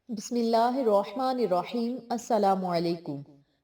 بسم اللہ الرحمن الرحیم۔ السلام علیکم۔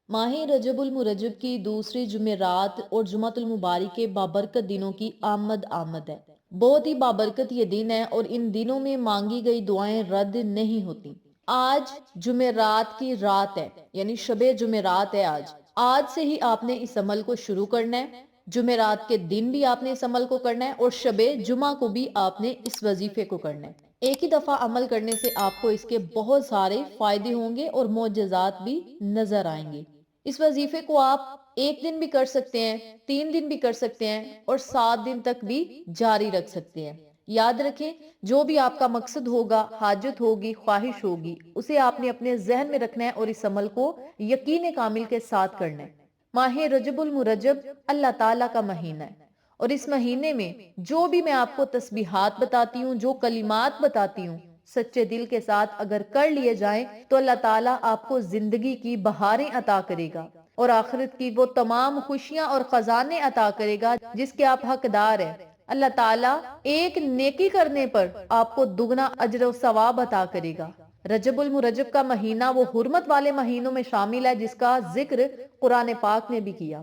ماہ رجب المرجب کی دوسری جمعرات اور جمعۃ المبارک کے بابرکت دنوں کی آمد ہے۔ بہت ہی بابرکت یہ دن ہے اور ان دنوں میں مانگی گئی دعائیں رد نہیں ہوتی۔ آج جمعرات کی رات ہے، یعنی شب جمعرات ہے آج سے ہی آپ نے اس عمل کو شروع کرنا ہے۔ جمعرات کے دن بھی آپ نے اس عمل کو کرنا ہے اور شب جمعہ کو بھی آپ نے اس وظیفے کو کرنا ہے۔ ایک ہی دفعہ عمل کرنے سے آپ کو اس کے بہت سارے فائدے ہوں گے اور معجزات بھی نظر آئیں گے۔ اس وظیفے کو آپ ایک دن بھی کر سکتے ہیں، 3 دن بھی کر سکتے ہیں اور 7 دن تک بھی جاری رکھ سکتے ہیں۔ یاد رکھیں، جو بھی آپ کا مقصد ہوگا، حاجت ہوگی، خواہش ہوگی، اسے آپ نے اپنے ذہن میں رکھنا ہے اور اس عمل کو یقین کامل کے ساتھ کرنا ہے۔ ماہ رجب المرجب اللہ تعالیٰ کا مہینہ ہے اور اس مہینے میں جو بھی میں آپ کو تسبیحات بتاتی ہوں، جو کلمات بتاتی ہوں، سچے دل کے ساتھ اگر کر لیے جائیں تو اللہ تعالیٰ آپ کو زندگی کی بہاریں عطا کرے گا اور آخرت کی وہ تمام خوشیاں اور خزانے عطا کرے گا جس کے آپ حقدار ہیں۔ اللہ تعالیٰ ایک نیکی کرنے پر آپ کو دگنا اجر و ثواب عطا کرے گا۔ رجب المرجب کا مہینہ وہ حرمت والے مہینوں میں شامل ہے جس کا ذکر قرآن پاک نے بھی کیا۔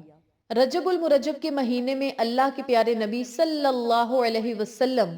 رجب المرجب کے مہینے میں اللہ کے پیارے نبی صلی اللہ علیہ وسلم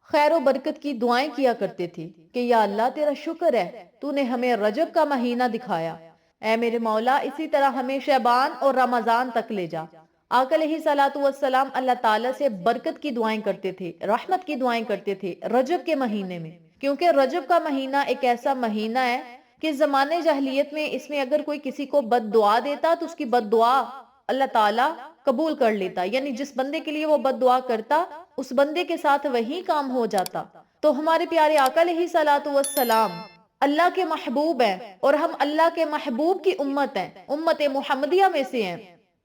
خیر و برکت کی دعائیں کیا کرتے تھے کہ یا اللہ تیرا شکر ہے تو نے ہمیں رجب کا مہینہ دکھایا، اے میرے مولا اسی طرح ہمیں شعبان اور رمضان تک لے جا۔ آقا علیہ الصلوۃ والسلام اللہ تعالیٰ سے برکت کی دعائیں کرتے تھے، رحمت کی دعائیں کرتے تھے رجب کے مہینے میں، کیونکہ رجب کا مہینہ ایک ایسا مہینہ ہے کہ زمانے جاہلیت میں اس میں اگر کوئی کسی کو بد دعا دیتا تو اس کی بد دعا اللہ تعالیٰ قبول کر لیتا، یعنی جس بندے کے لیے وہ بد دعا کرتا اس بندے کے ساتھ وہی کام ہو جاتا۔ تو ہمارے پیارے آقا علیہ الصلوۃ والسلام اللہ کے محبوب ہیں اور ہم اللہ کے محبوب کی امت ہیں، امت محمدیہ میں سے ہیں۔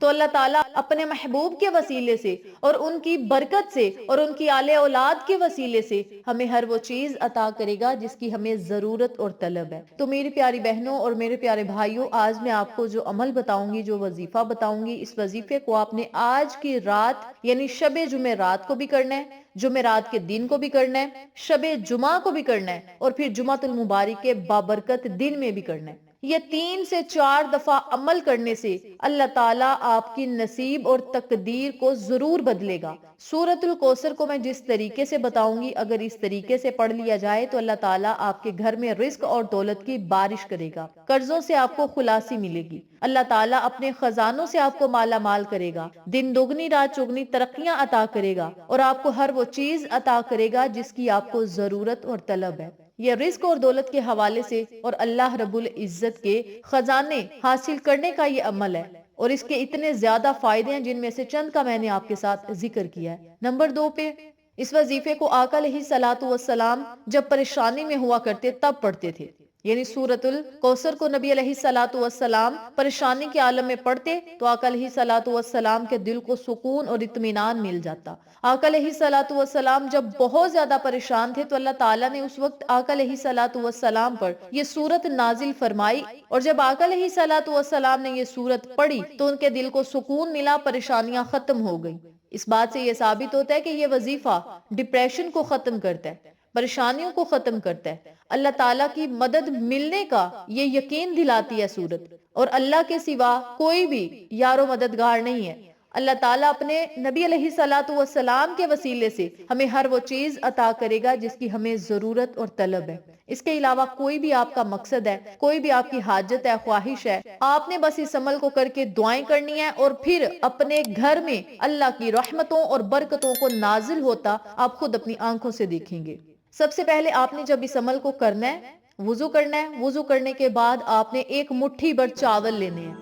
تو اللہ تعالیٰ اپنے محبوب کے وسیلے سے اور ان کی برکت سے اور ان کی آل اولاد کے وسیلے سے ہمیں ہر وہ چیز عطا کرے گا جس کی ہمیں ضرورت اور طلب ہے۔ تو میری پیاری بہنوں اور میرے پیارے بھائیوں، آج میں آپ کو جو عمل بتاؤں گی، جو وظیفہ بتاؤں گی، اس وظیفے کو آپ نے آج کی رات یعنی شب جمعرات کو بھی کرنا ہے، جمعرات کے دن کو بھی کرنا ہے، شب جمعہ کو بھی کرنا ہے اور پھر جمعۃ المبارک کے بابرکت دن میں بھی کرنا ہے۔ یہ 3 سے 4 دفعہ عمل کرنے سے اللہ تعالیٰ آپ کی نصیب اور تقدیر کو ضرور بدلے گا۔ سورۃ الکوثر کو میں جس طریقے سے بتاؤں گی، اگر اس طریقے سے پڑھ لیا جائے تو اللہ تعالیٰ آپ کے گھر میں رزق اور دولت کی بارش کرے گا، قرضوں سے آپ کو خلاصی ملے گی، اللہ تعالیٰ اپنے خزانوں سے آپ کو مالا مال کرے گا، دن دگنی رات چگنی ترقیاں عطا کرے گا اور آپ کو ہر وہ چیز عطا کرے گا جس کی آپ کو ضرورت اور طلب ہے۔ یہ رزق اور دولت کے حوالے سے اور اللہ رب العزت کے خزانے حاصل کرنے کا یہ عمل ہے اور اس کے اتنے زیادہ فائدے ہیں جن میں سے چند کا میں نے آپ کے ساتھ ذکر کیا ہے۔ نمبر 2 پہ اس وظیفے کو آقا علیہ الصلوۃ والسلام جب پریشانی میں ہوا کرتے تب پڑھتے تھے، یعنی سورۃ الکوثر کو نبی علیہ الصلوۃ والسلام پریشانی کے عالم میں پڑھتے تو آقا علیہ الصلوۃ والسلام کے دل کو سکون اور اطمینان مل جاتا۔ آقا علیہ الصلوۃ والسلام جب بہت زیادہ پریشان تھے تو اللہ تعالیٰ نے اس وقت آقا علیہ الصلوۃ والسلام پر یہ سورت نازل فرمائی اور جب آقا علیہ الصلوۃ والسلام نے یہ سورت پڑھی تو ان کے دل کو سکون ملا، پریشانیاں ختم ہو گئیں۔ اس بات سے یہ ثابت ہوتا ہے کہ یہ وظیفہ ڈپریشن کو ختم کرتا ہے، پریشانیوں کو ختم کرتا ہے، اللہ تعالیٰ کی مدد ملنے کا یہ یقین دلاتی ہے سورت، اور اللہ کے سوا کوئی بھی یار و مددگار نہیں ہے۔ اللہ تعالیٰ اپنے نبی علیہ الصلوۃ والسلام کے وسیلے سے ہمیں ہر وہ چیز عطا کرے گا جس کی ہمیں ضرورت اور طلب ہے۔ اس کے علاوہ کوئی بھی آپ کا مقصد ہے، کوئی بھی آپ کی حاجت ہے، خواہش ہے، آپ نے بس اس عمل کو کر کے دعائیں کرنی ہے اور پھر اپنے گھر میں اللہ کی رحمتوں اور برکتوں کو نازل ہوتا آپ خود اپنی آنکھوں سے دیکھیں گے۔ سب سے پہلے آپ نے جب اس عمل کو کرنا ہے، وضو کرنا ہے، وضو کرنے کے بعد آپ نے ایک مٹھی بھر چاول لینے ہیں۔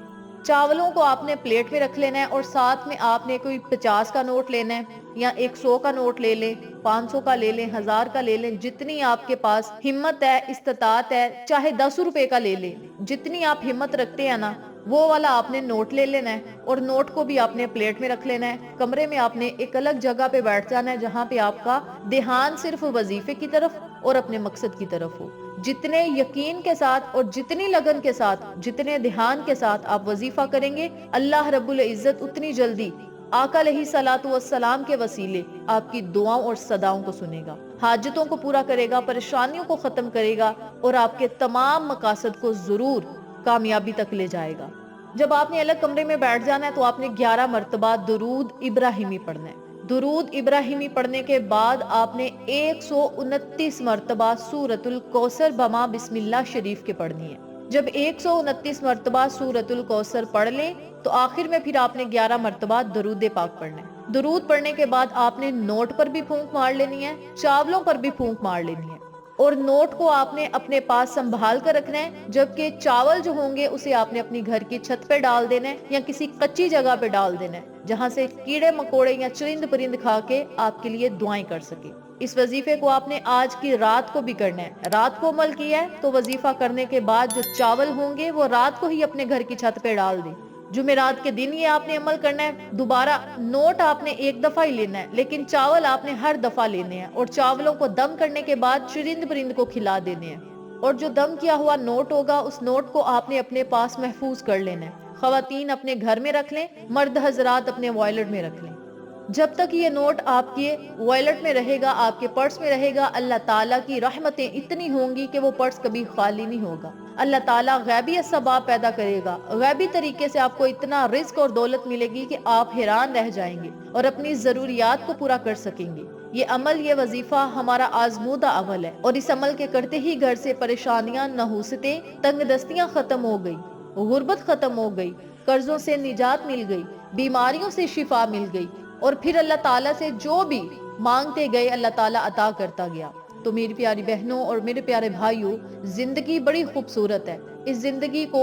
چاولوں کو آپ نے پلیٹ میں رکھ لینا ہے اور ساتھ میں آپ نے کوئی 50 کا نوٹ لینا ہے یا 100 کا نوٹ لے لیں، 500 کا لے لیں، 1000 کا لے لیں، جتنی آپ کے پاس ہمت ہے، استطاعت ہے، چاہے 10 روپے کا لے لیں، جتنی آپ ہمت رکھتے ہیں نا وہ والا آپ نے نوٹ لے لینا ہے اور نوٹ کو بھی آپ نے پلیٹ میں رکھ لینا ہے۔ کمرے میں آپ نے ایک الگ جگہ پہ بیٹھ جانا ہے جہاں پہ آپ کا دھیان صرف وظیفے کی طرف اور اپنے مقصد کی طرف ہو۔ جتنے یقین کے ساتھ اور جتنی لگن کے ساتھ، جتنے دھیان کے ساتھ آپ وظیفہ کریں گے، اللہ رب العزت اتنی جلدی آقا علیہ الصلوۃ والسلام کے وسیلے آپ کی دعاؤں اور صداؤں کو سنے گا۔ حاجتوں کو پورا کرے گا، پریشانیوں کو ختم کرے گا اور آپ کے تمام مقاصد کو ضرور کامیابی تک لے جائے گا۔ جب آپ نے الگ کمرے میں بیٹھ جانا ہے تو آپ نے 11 مرتبہ درود ابراہیمی پڑھنا ہے۔ درود ابراہیمی پڑھنے کے بعد آپ نے 129 مرتبہ سورۃ الکوثر بما بسم اللہ شریف کے پڑھنی ہے۔ جب 129 مرتبہ سورۃ الکوثر پڑھ لیں تو آخر میں پھر آپ نے 11 مرتبہ درود پاک پڑھنا ہے۔ درود پڑھنے کے بعد آپ نے نوٹ پر بھی پھونک مار لینی ہے، چاولوں پر بھی پھونک مار لینی ہے، اور نوٹ کو آپ نے اپنے پاس سنبھال کر رکھنا ہے، جبکہ چاول جو ہوں گے اسے آپ نے اپنی گھر کی چھت پہ ڈال دینا ہے یا کسی کچی جگہ پہ ڈال دینا ہے جہاں سے کیڑے مکوڑے یا چرند پرند کھا کے آپ کے لیے دعائیں کر سکے۔ اس وظیفے کو آپ نے آج کی رات کو بھی کرنا ہے۔ رات کو عمل کیا ہے تو وظیفہ کرنے کے بعد جو چاول ہوں گے وہ رات کو ہی اپنے گھر کی چھت پہ ڈال دیں۔ جمعرات کے دن یہ آپ نے عمل کرنا ہے۔ دوبارہ نوٹ آپ نے ایک دفعہ ہی لینا ہے لیکن چاول آپ نے ہر دفعہ لینے ہیں، اور چاولوں کو دم کرنے کے بعد چرند پرند کو کھلا دینے ہیں، اور جو دم کیا ہوا نوٹ ہوگا اس نوٹ کو آپ نے اپنے پاس محفوظ کر لینا ہے۔ خواتین اپنے گھر میں رکھ لیں، مرد حضرات اپنے وائلٹ میں رکھ لیں۔ جب تک یہ نوٹ آپ کے وائلٹ میں رہے گا، آپ کے پرس میں رہے گا، اللہ تعالیٰ کی رحمتیں اتنی ہوں گی کہ وہ پرس کبھی خالی نہیں ہوگا۔ اللہ تعالیٰ غیبی اسباب پیدا کرے گا، غیبی طریقے سے آپ کو اتنا رزق اور دولت ملے گی کہ آپ حیران رہ جائیں گے اور اپنی ضروریات کو پورا کر سکیں گے۔ یہ عمل، یہ وظیفہ ہمارا آزمودہ عمل ہے، اور اس عمل کے کرتے ہی گھر سے پریشانیاں، نحوستیں، تنگ دستیاں ختم ہو گئی، غربت ختم ہو گئی، قرضوں سے نجات مل گئی، بیماریوں سے شفا مل گئی، اور پھر اللہ تعالیٰ سے جو بھی مانگتے گئے اللہ تعالیٰ عطا کرتا گیا۔ تو میری پیاری بہنوں اور میرے پیارے بھائیوں، زندگی بڑی خوبصورت ہے۔ اس زندگی کو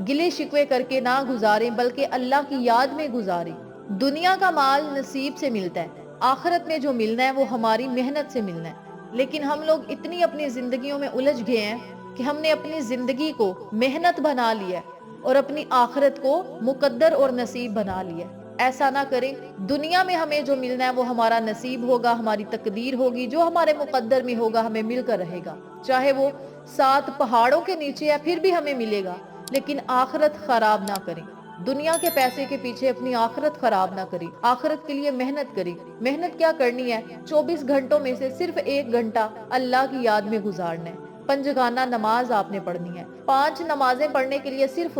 گلے شکوے کر کے نہ گزاریں بلکہ اللہ کی یاد میں گزاریں۔ دنیا کا مال نصیب سے ملتا ہے، آخرت میں جو ملنا ہے وہ ہماری محنت سے ملنا ہے، لیکن ہم لوگ اتنی اپنی زندگیوں میں الجھ گئے ہیں کہ ہم نے اپنی زندگی کو محنت بنا لیا ہے اور اپنی آخرت کو مقدر اور نصیب بنا لیا ہے۔ ایسا نہ کریں۔ دنیا میں ہمیں جو ملنا ہے وہ ہمارا نصیب ہوگا، ہماری تقدیر ہوگی، جو ہمارے مقدر میں ہوگا ہمیں مل کر رہے گا، چاہے وہ 7 پہاڑوں کے نیچے ہے پھر بھی ہمیں ملے گا، لیکن آخرت خراب نہ کریں۔ دنیا کے پیسے کے پیچھے اپنی آخرت خراب نہ کریں، آخرت کے لیے محنت کریں۔ محنت کیا کرنی ہے؟ 24 گھنٹوں میں سے صرف 1 گھنٹہ اللہ کی یاد میں گزارنا ہے۔ 5 گانا نماز آپ نے پڑھنی ہے۔ 5 نمازیں پڑھنے کے لیے صرف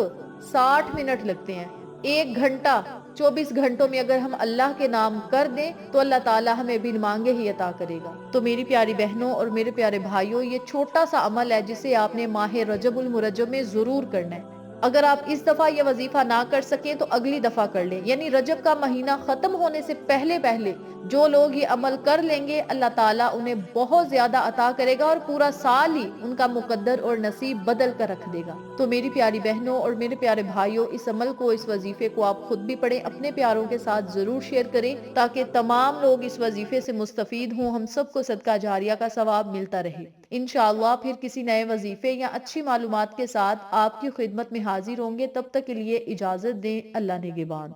60 منٹ لگتے ہیں۔ 1 گھنٹہ 24 گھنٹوں میں اگر ہم اللہ کے نام کر دیں تو اللہ تعالیٰ ہمیں بن مانگے ہی عطا کرے گا۔ تو میری پیاری بہنوں اور میرے پیارے بھائیوں، یہ چھوٹا سا عمل ہے جسے آپ نے ماہ رجب المرجب میں ضرور کرنا ہے۔ اگر آپ اس دفعہ یہ وظیفہ نہ کر سکیں تو اگلی دفعہ کر لیں، یعنی رجب کا مہینہ ختم ہونے سے پہلے جو لوگ یہ عمل کر لیں گے اللہ تعالیٰ انہیں بہت زیادہ عطا کرے گا اور پورا سال ہی ان کا مقدر اور نصیب بدل کر رکھ دے گا۔ تو میری پیاری بہنوں اور میرے پیارے بھائیوں، اس عمل کو، اس وظیفے کو آپ خود بھی پڑھیں، اپنے پیاروں کے ساتھ ضرور شیئر کریں تاکہ تمام لوگ اس وظیفے سے مستفید ہوں، ہم سب کو صدقہ جاریہ کا ثواب ملتا رہے۔ انشاءاللہ پھر کسی نئے وظیفے یا اچھی معلومات کے ساتھ آپ کی خدمت میں حاضر ہوں گے۔ تب تک کے لیے اجازت دیں۔ اللہ نگہبان۔